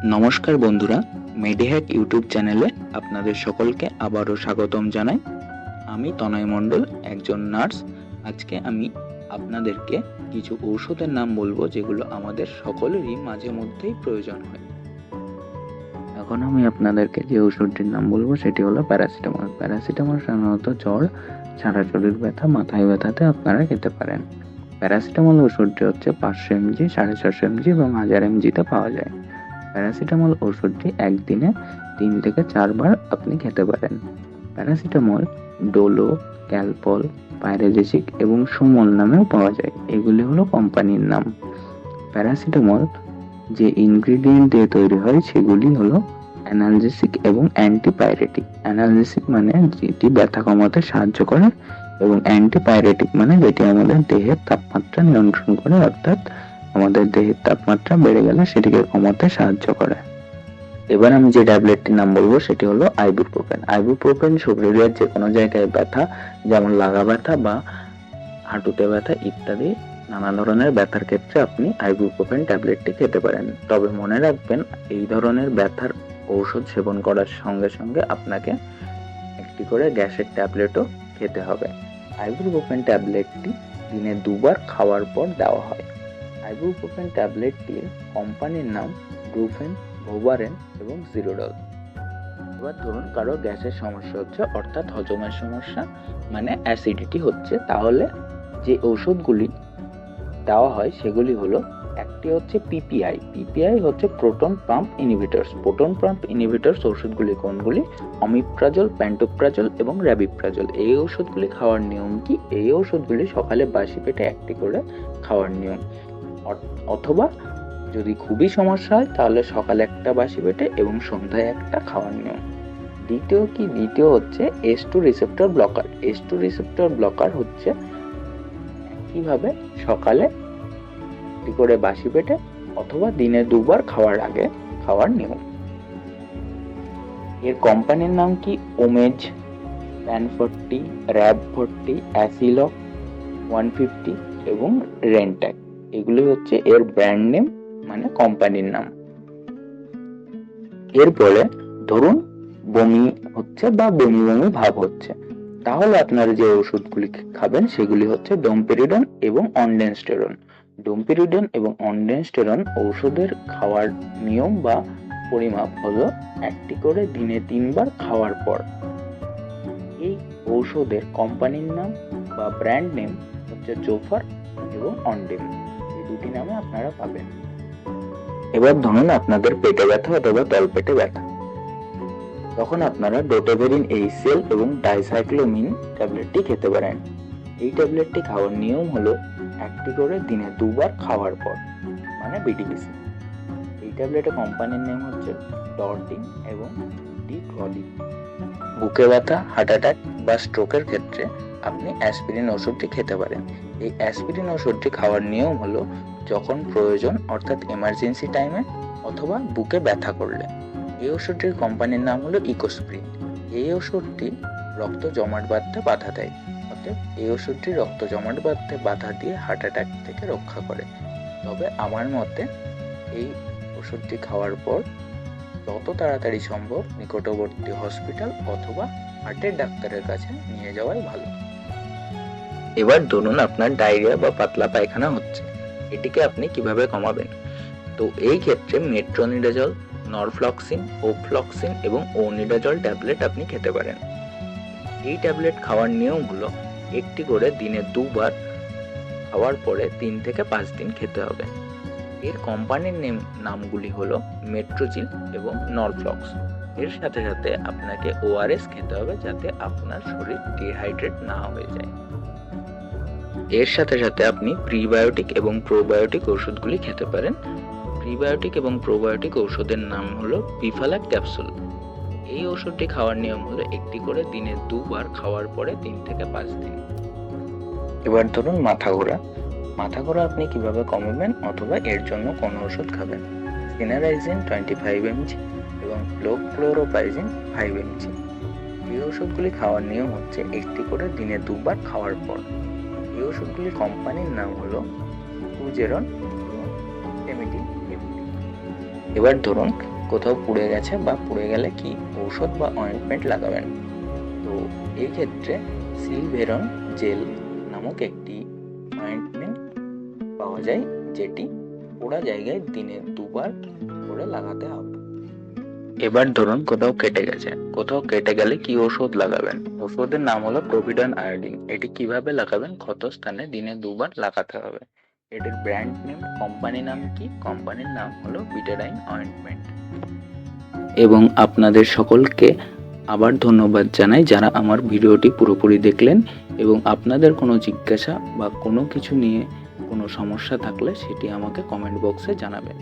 নমস্কার বন্ধুরা, মেডিহ্যাক ইউটিউব চ্যানেলে আপনাদের সকলকে আবারও স্বাগতম জানাই। আমি তনয় মণ্ডল, একজন নার্স। আজকে আমি আপনাদেরকে কিছু ঔষধের নাম বলবো যেগুলো আমাদের সকলেরই মাঝে মধ্যেই প্রয়োজন হয়। এখন আমি আপনাদেরকে যে ওষুধটির নাম বলবো সেটি হলো প্যারাসিটামল। প্যারাসিটামল সাধারণত জ্বর, সারা শরীর ব্যথা, মাথায় ব্যথাতে আপনারা খেতে পারেন। প্যারাসিটামল ওষুধটি হচ্ছে 500 mg, 750 mg এবং 1000 mg-তে পাওয়া যায়। প্যারাসিটামল ওষুধটি একদিনে 3 থেকে 4 বার আপনি খেতে পারেন। প্যারাসিটামল ডোলো, ক্যালপল, পাইরেজেসিক এবং সুমল নামেও পাওয়া যায়। এগুলি হলো কোম্পানির নাম। প্যারাসিটামল যে ইনগ্রেডিয়েন্ট দিয়ে তৈরি হয় সেগুলি হলো অ্যানালজেসিক এবং অ্যান্টিপাইরেটিক। অ্যানালজেসিক মানে যেটি ব্যথা কমাতে সাহায্য করে এবং অ্যান্টিপাইরেটিক মানে যেটি আমাদের দেহের তাপমাত্রা নিয়ন্ত্রণ করে, অর্থাৎ আমাদের দেহের তাপমাত্রা বেড়ে গেলে সেটিকে কমাতে সাহায্য করে। এবার আমি যে ট্যাবলেটটির নাম বলবো সেটি হলো আইবুপ্রোফেন। আইবুপ্রোফেন শরীরের যে কোনো জায়গায় ব্যথা, যেমন লাগা ব্যথা বা হাঁটুতে ব্যথা ইত্যাদি নানা ধরনের ব্যথার ক্ষেত্রে আপনি আইবুপ্রোফেন ট্যাবলেটটি খেতে পারেন। তবে মনে রাখবেন, এই ধরনের ব্যথার ঔষধ সেবন করার সঙ্গে সঙ্গে আপনাকে একটি করে গ্যাসের ট্যাবলেটও খেতে হবে। আইবুপ্রোফেন ট্যাবলেটটি দিনে 2 বার খাওয়ার পর দেওয়া হয়। আইবুপ্রোফেন ট্যাবলেটটির কোম্পানির নাম ব্রুফেন, ভোভারেন এবং জিরোডল। এবার ধরুন কারো গ্যাসের সমস্যা হচ্ছে, অর্থাৎ হজমের সমস্যা মানে অ্যাসিডিটি হচ্ছে, তাহলে যে ওষুধগুলি দেওয়া হয় সেগুলি হলো, একটি হচ্ছে পিপিআই। পিপিআই হচ্ছে proton pump inhibitors. Proton pump inhibitors ওষুধগুলি কোনগুলি? অমিপ্রাজল, প্যান্টোপ্রাজল এবং র্যাবিপ্রাজল। এই ওষুধগুলি খাওয়ার নিয়ম কি? এই ওষুধগুলি সকালে বাসি পেটে একটি করে খাওয়ার নিয়ম, অথবা যদি খুবই সমস্যা হয় তাহলে সকালে একটা বাসি পেটে এবং সন্ধ্যায় একটা খাওয়ার নিয়ম। দ্বিতীয় হচ্ছে S2 receptor blocker. S2 receptor blocker হচ্ছে কিভাবে সকালে একটি করে বাসি পেটে অথবা দিনে 2 বার খাওয়ার আগে খাওয়ার নিয়ম। এর কোম্পানির নাম কি? ওমেজ, প্যান40, র্যাব40, অ্যাসিলক 150 এবং রেন্ট্যাক। এগুলি হচ্ছে এর ব্র্যান্ড নেম, মানে কোম্পানির নাম। এরপরে ধরুন বমি হচ্ছে বা বমি বমি ভাব হচ্ছে, তাহলে আপনারা যে ওষুধগুলি খাবেন সেগুলি হচ্ছে ডোমপেরিডন এবং অনডেনস্টেরন। ডোমপেরিডন এবং অনডেনস্টেরন ঔষধের খাওয়ার নিয়ম বা পরিমাপ হলো একটি করে দিনে 3 বার খাওয়ার পর। এই ঔষধের কোম্পানির নাম বা ব্র্যান্ড নেম হচ্ছে জোফার এবং অনডেম। এই দুটি নামে আপনারা পাবেন। এবার ধরুন আপনাদের পেটে ব্যথা অথবা তলপেটে ব্যথা, তখন আপনারা ডোটোভেরিন HCl এবং ডাইসাইক্লোমিন ট্যাবলেটটি খেতে পারেন। এই ট্যাবলেটটি খাওয়ার নিয়ম হলো একটি করে দিনে 2 বার খাওয়ার পর, মানে বিডিবিসি। এই ট্যাবলেটের কোম্পানির নেম হচ্ছে ডরটিন এবং ডিক্রলিন। বুকে ব্যথা, হার্ট অ্যাটাক বা স্ট্রোকের ক্ষেত্রে আপনি অ্যাসপিরিন ওষুধটি খেতে পারেন। এই অ্যাসপিরিন ওষুধটি খাওয়ার নিয়ম হলো যখন প্রয়োজন, অর্থাৎ এমার্জেন্সি টাইমে অথবা বুকে ব্যথা করলে। এই ওষুধটির কোম্পানির নাম হলো ইকোস্প্রিন। এই ওষুধটি রক্ত জমাট বাঁধতে বাধা দেয়, অর্থাৎ এই ওষুধটি রক্ত জমাট বাঁধতে বাধা দিয়ে হার্ট অ্যাটাক থেকে রক্ষা করে। তবে আমার মতে এই ওষুধটি খাওয়ার পর যত তাড়াতাড়ি সম্ভব নিকটবর্তী হসপিটাল অথবা হার্টের ডাক্তারের কাছে নিয়ে যাওয়াই ভালো। এবার ধরুন আপনার ডায়রিয়া বা পাতলা পায়খানা হচ্ছে, এটিকে আপনি কিভাবে কমাবেন? তো এই ক্ষেত্রে মেট্রোনিডাজল, নরফ্লক্সিন, ওফ্লক্সিন এবং ওনিডাজল ট্যাবলেট আপনি খেতে পারেন। এই ট্যাবলেট খাওয়ার নিয়ম হলো একটি করে দিনে 2 বার খাওয়ার পরে 3 থেকে 5 দিন খেতে হবে। এর কোম্পানির নামগুলি হলো মেট্রোজিল এবং নরফ্লক্স। এর সাথে সাথে আপনাকে ORS খেতে হবে যাতে আপনার শরীর ডিহাইড্রেট না হয়ে যায়। এর সাথে সাথে আপনি প্রিবায়োটিক এবং প্রোবায়োটিক ওষুধগুলি খেতে পারেন। প্রিবায়োটিক এবং প্রোবায়োটিক ঔষধের নাম হলো বিফালাক ক্যাপসুল। এই ওষুধটি খাওয়ার নিয়ম হলো একটি করে দিনে 2 বার খাওয়ার পরে 3 থেকে 5 দিন। এবার ধরুন মাথা ঘোরা আপনি কিভাবে কমাবেন অথবা এর জন্য কোন ওষুধ খাবেন? সিনারাইজিন 25 mg এবং ফ্লোরোপাইজিন 5 mg। এই ওষুধগুলি খাওয়ার নিয়ম হচ্ছে একটি করে দিনে 2 বার খাওয়ার পর। এই ওষুধগুলির কোম্পানির নাম হলো ফুজেরন এবং টেমিটিন। এবার ধরুন কোথাও পুড়ে গেছে বা পুড়ে গেলে কি ঔষধ বা অয়েন্টমেন্ট লাগাবেন। তো এই ক্ষেত্রে সিলভেরন জেল নামক একটি অয়েন্টমেন্ট পাওয়া যায়, যেটি পোড়া জায়গায় দিনে 2 বার করে লাগাতে হবে। এবার ধরুন কোথাও কেটে গেছে, কোথাও কেটে গেলে কি ওষুধ লাগাবেন? ওষুধের নাম হলো প্রোভিডন আয়োডিন। এটি কিভাবে লাগাবেন? ক্ষত স্থানে দিনে 2 বার লাগাতে হবে। এটির ব্র্যান্ড নেম, কোম্পানির নাম কি? কোম্পানির নাম হলো বিটাডাইন অয়েন্টমেন্ট। এবং আপনাদের সকলকে আবার ধন্যবাদ জানাই যারা আমার ভিডিওটি পুরোপুরি দেখলেন, এবং আপনাদের কোনো জিজ্ঞাসা বা কোনো কিছু নিয়ে কোনো সমস্যা থাকলে সেটি আমাকে কমেন্ট বক্সে জানাবেন।